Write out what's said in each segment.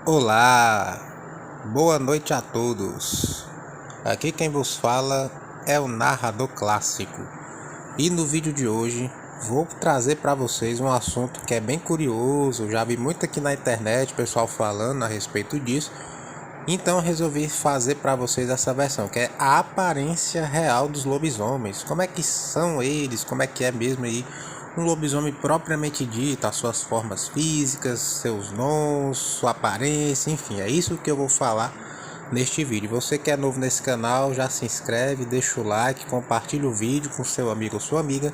Olá, boa noite a todos. Aqui quem vos fala é o narrador clássico. E no vídeo de hoje vou trazer para vocês um assunto que é bem curioso. Já vi muito aqui na internet pessoal falando a respeito disso. Então resolvi fazer para vocês essa versão, que é a aparência real dos lobisomens. Como é que são eles? Como é que é mesmo aí um lobisomem propriamente dito, as suas formas físicas, seus nós, sua aparência, enfim, é isso que eu vou falar neste vídeo. Você que é novo nesse canal, já se inscreve, deixa o like, compartilha o vídeo com seu amigo ou sua amiga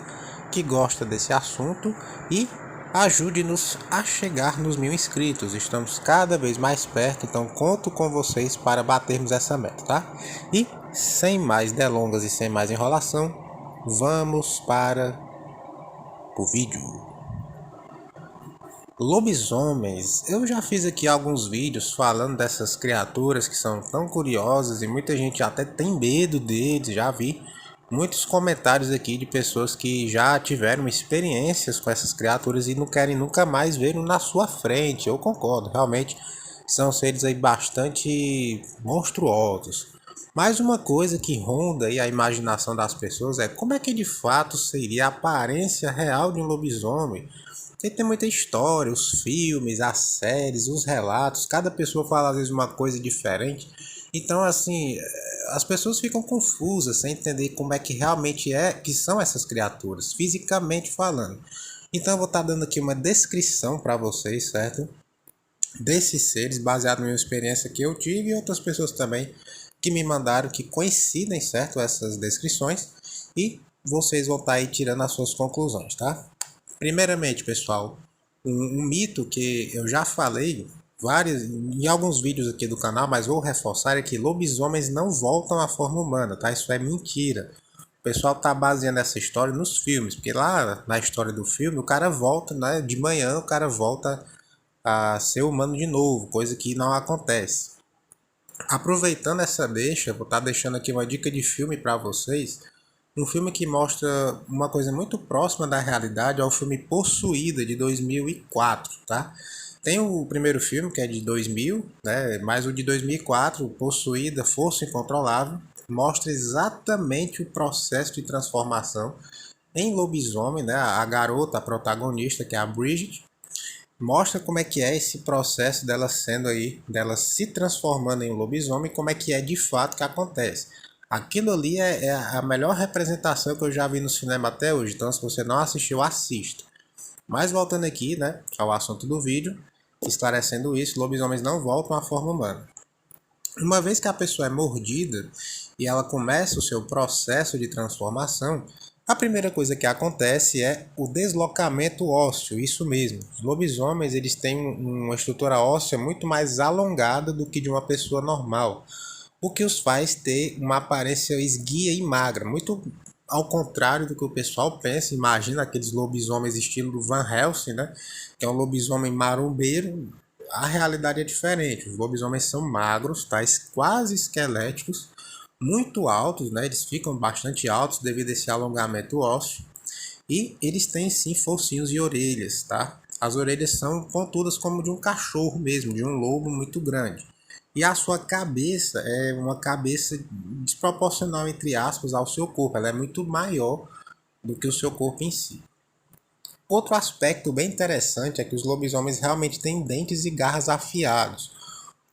que gosta desse assunto e ajude-nos a chegar nos 1000 inscritos. Estamos cada vez mais perto, então conto com vocês para batermos essa meta, tá? E sem mais delongas e sem mais enrolação, vamos para o vídeo. Lobisomens. Eu já fiz aqui alguns vídeos falando dessas criaturas que são tão curiosas e muita gente até tem medo deles. Já vi muitos comentários aqui de pessoas que já tiveram experiências com essas criaturas e não querem nunca mais ver na sua frente. Eu concordo, realmente são seres aí bastante monstruosos. Mas uma coisa que ronda aí a imaginação das pessoas é como é que de fato seria a aparência real de um lobisomem. Tem muita história, os filmes, as séries, os relatos, cada pessoa fala às vezes uma coisa diferente. Então, assim, as pessoas ficam confusas sem entender como é que realmente é que são essas criaturas, fisicamente falando. Então, eu vou estar dando aqui uma descrição para vocês, certo? Desses seres, baseado na minha experiência que eu tive e outras pessoas também que me mandaram que coincidem, certo? Essas descrições. E vocês vão estar aí tirando as suas conclusões, tá? Primeiramente, pessoal, um mito que eu já falei em alguns vídeos aqui do canal, mas vou reforçar é que lobisomens não voltam à forma humana, tá? Isso é mentira. O pessoal tá baseando essa história nos filmes, porque lá na história do filme o cara volta, né? De manhã o cara volta a ser humano de novo, coisa que não acontece. Aproveitando essa deixa, vou estar deixando aqui uma dica de filme para vocês. Um filme que mostra uma coisa muito próxima da realidade é o filme Possuída, de 2004, tá? Tem o primeiro filme, que é de 2000, né? Mas o de 2004, Possuída, Força Incontrolável, mostra exatamente o processo de transformação em lobisomem, né? A garota, a protagonista, que é a Bridget, mostra como é que é esse processo dela sendo aí, dela se transformando em um lobisomem, como é que é de fato que acontece. Aquilo ali é a melhor representação que eu já vi no cinema até hoje, então se você não assistiu, assista. Mas voltando aqui, né, ao assunto do vídeo, esclarecendo isso, lobisomens não voltam à forma humana. Uma vez que a pessoa é mordida e ela começa o seu processo de transformação, a primeira coisa que acontece é o deslocamento ósseo, isso mesmo. Os lobisomens eles têm uma estrutura óssea muito mais alongada do que de uma pessoa normal, o que os faz ter uma aparência esguia e magra, muito ao contrário do que o pessoal pensa. Imagina aqueles lobisomens estilo do Van Helsing, né? Que é um lobisomem marombeiro. A realidade é diferente. Os lobisomens são magros, tais quase esqueléticos, muito altos, né? Eles ficam bastante altos devido a esse alongamento ósseo. E eles têm sim focinhos e orelhas, tá? As orelhas são pontudas como de um cachorro mesmo, de um lobo muito grande. E a sua cabeça é uma cabeça desproporcional, entre aspas, ao seu corpo. Ela é muito maior do que o seu corpo em si. Outro aspecto bem interessante é que os lobisomens realmente têm dentes e garras afiados.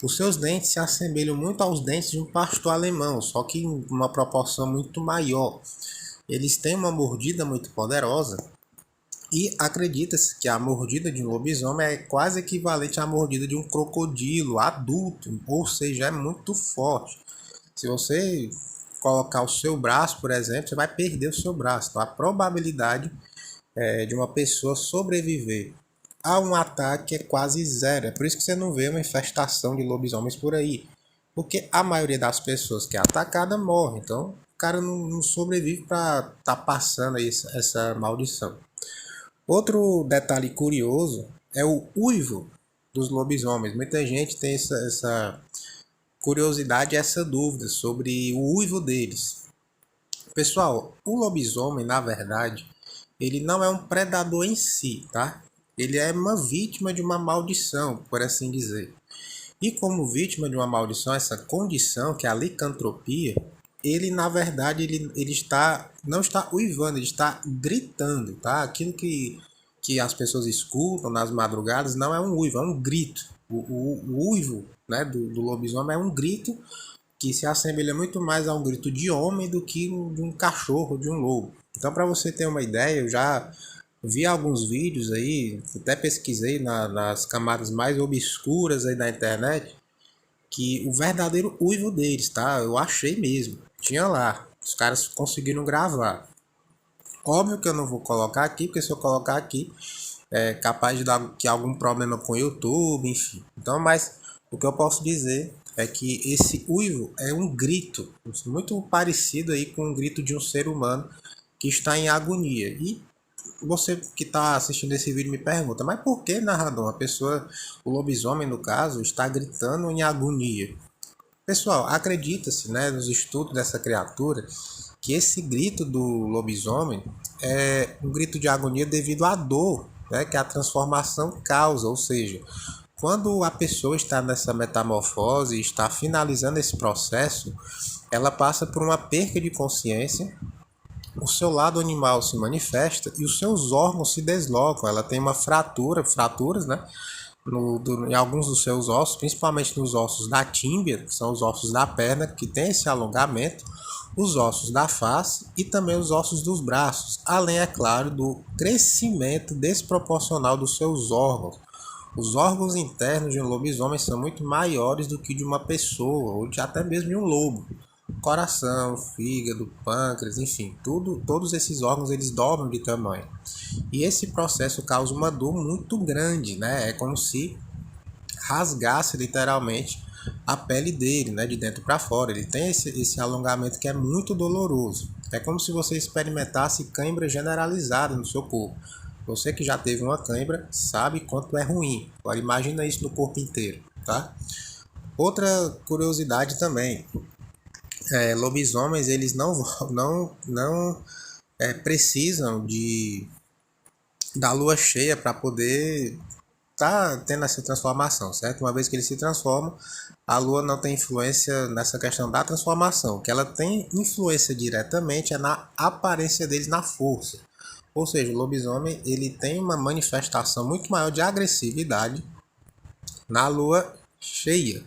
Os seus dentes se assemelham muito aos dentes de um pastor alemão, só que em uma proporção muito maior. Eles têm uma mordida muito poderosa e acredita-se que a mordida de um lobisomem é quase equivalente à mordida de um crocodilo adulto, ou seja, é muito forte. Se você colocar o seu braço, por exemplo, você vai perder o seu braço. Então, a probabilidade de uma pessoa sobreviver a um ataque é quase zero. É por isso que você não vê uma infestação de lobisomens por aí. Porque a maioria das pessoas que é atacada morre. Então, o cara não sobrevive para estar passando aí essa maldição. Outro detalhe curioso é o uivo dos lobisomens. Muita gente tem essa curiosidade, essa dúvida sobre o uivo deles. Pessoal, o lobisomem, na verdade, ele não é um predador em si, tá? Ele é uma vítima de uma maldição, por assim dizer. E como vítima de uma maldição, essa condição, que é a licantropia, ele na verdade ele está não está uivando, ele está gritando, tá? Aquilo que as pessoas escutam nas madrugadas não é um uivo, é um grito. O uivo, né, do lobisomem é um grito que se assemelha muito mais a um grito de homem do que de um cachorro, de um lobo. Então, para você ter uma ideia, eu já vi alguns vídeos aí, até pesquisei nas camadas mais obscuras aí da internet, que o verdadeiro uivo deles, tá? Eu achei mesmo. Tinha lá. Os caras conseguiram gravar. Óbvio que eu não vou colocar aqui, porque se eu colocar aqui é capaz de dar que algum problema com o YouTube, enfim. Então, mas o que eu posso dizer é que esse uivo é um grito, muito parecido aí com o grito de um ser humano que está em agonia. E você que está assistindo esse vídeo me pergunta, mas por que, narrador? A pessoa, o lobisomem no caso, está gritando em agonia. Pessoal, acredita-se, né, nos estudos dessa criatura, que esse grito do lobisomem é um grito de agonia devido à dor, né, que a transformação causa, ou seja, quando a pessoa está nessa metamorfose e está finalizando esse processo, ela passa por uma perca de consciência, o seu lado animal se manifesta e os seus órgãos se deslocam. Ela tem uma fraturas, né? Em alguns dos seus ossos, principalmente nos ossos da tímbia, que são os ossos da perna, que tem esse alongamento, os ossos da face e também os ossos dos braços, além, é claro, do crescimento desproporcional dos seus órgãos. Os órgãos internos de um lobisomem são muito maiores do que de uma pessoa, ou de até mesmo de um lobo. Coração, fígado, pâncreas, enfim, todos esses órgãos eles dobram de tamanho. E esse processo causa uma dor muito grande, né? É como se rasgasse literalmente a pele dele, né? De dentro para fora. Ele tem esse alongamento que é muito doloroso. É como se você experimentasse cãibra generalizada no seu corpo. Você que já teve uma cãibra sabe quanto é ruim. Agora imagina isso no corpo inteiro, tá? Outra curiosidade também, lobisomens eles não precisam da lua cheia para poder tá tendo essa transformação, certo? Uma vez que eles se transformam, a lua não tem influência nessa questão da transformação. O que ela tem influência diretamente é na aparência deles, na força. Ou seja, o lobisomem ele tem uma manifestação muito maior de agressividade na lua cheia.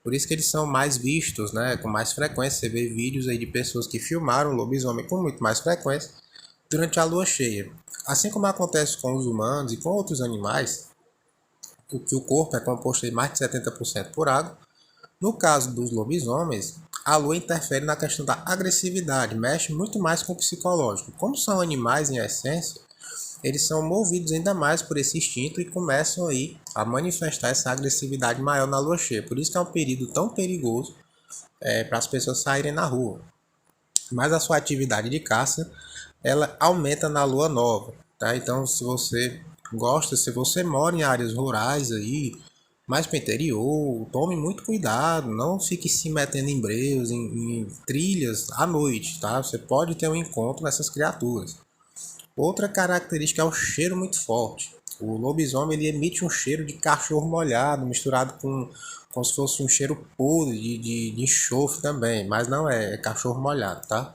Por isso que eles são mais vistos, né? Com mais frequência. Você vê vídeos aí de pessoas que filmaram o lobisomem com muito mais frequência durante a lua cheia. Assim como acontece com os humanos e com outros animais, que o corpo é composto de mais de 70% por água. No caso dos lobisomens, a lua interfere na questão da agressividade, mexe muito mais com o psicológico. Como são animais em essência, eles são movidos ainda mais por esse instinto e começam aí a manifestar essa agressividade maior na lua cheia. Por isso que é um período tão perigoso para as pessoas saírem na rua. Mas a sua atividade de caça, ela aumenta na lua nova, tá? Então, se você gosta, se você mora em áreas rurais aí, mais para o interior, tome muito cuidado, não fique se metendo em breuos, em trilhas à noite, tá? Você pode ter um encontro com essas criaturas. Outra característica é o cheiro muito forte. O lobisomem ele emite um cheiro de cachorro molhado, misturado com como se fosse um cheiro podre de enxofre também, mas não é cachorro molhado, tá?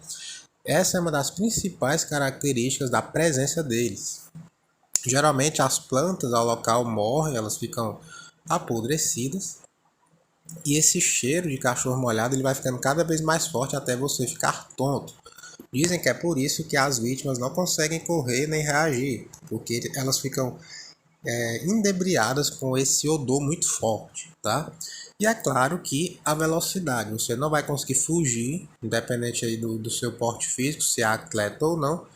Essa é uma das principais características da presença deles. Geralmente as plantas ao local morrem, elas ficam apodrecidas e esse cheiro de cachorro molhado ele vai ficando cada vez mais forte até você ficar tonto. Dizem que é por isso que as vítimas não conseguem correr nem reagir, porque elas ficam inebriadas com esse odor muito forte, tá? E é claro que a velocidade, você não vai conseguir fugir, independente aí do seu porte físico, se é atleta ou não,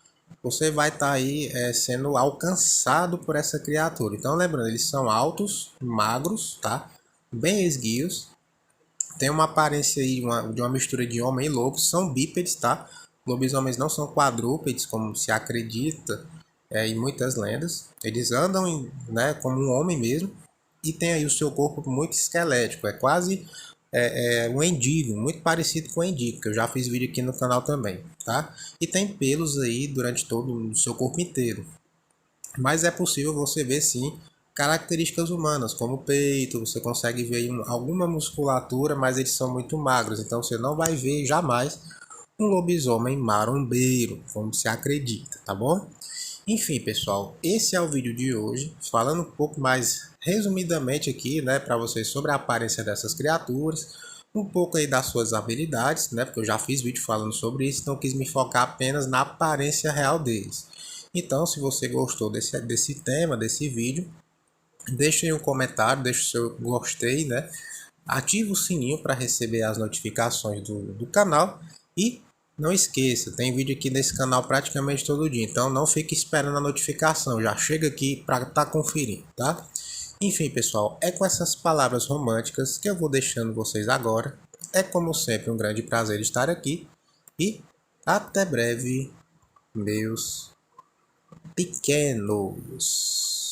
você vai estar aí sendo alcançado por essa criatura. Então lembrando, eles são altos, magros, tá? Bem esguios, tem uma aparência aí de uma mistura de homem e lobo, são bípedes, tá? Lobisomens não são quadrúpedes, como se acredita em muitas lendas. Eles andam né, como um homem mesmo e tem aí o seu corpo muito esquelético. É quase um endigo, muito parecido com o endigo, que eu já fiz vídeo aqui no canal também, tá? E tem pelos aí durante todo o seu corpo inteiro. Mas é possível você ver sim características humanas, como o peito, você consegue ver alguma musculatura, mas eles são muito magros, então você não vai ver jamais um lobisomem marombeiro, como se acredita, tá bom? Enfim, pessoal, esse é o vídeo de hoje, falando um pouco mais resumidamente aqui, né, para vocês sobre a aparência dessas criaturas, um pouco aí das suas habilidades, né, porque eu já fiz vídeo falando sobre isso, então quis me focar apenas na aparência real deles. Então, se você gostou desse tema, desse vídeo, deixe aí um comentário, deixe o seu gostei, né? Ative o sininho para receber as notificações do canal e não esqueça, tem vídeo aqui nesse canal praticamente todo dia, então não fique esperando a notificação, já chega aqui para estar conferindo, tá? Enfim, pessoal, é com essas palavras românticas que eu vou deixando vocês agora. É como sempre um grande prazer estar aqui e até breve, meus pequenos.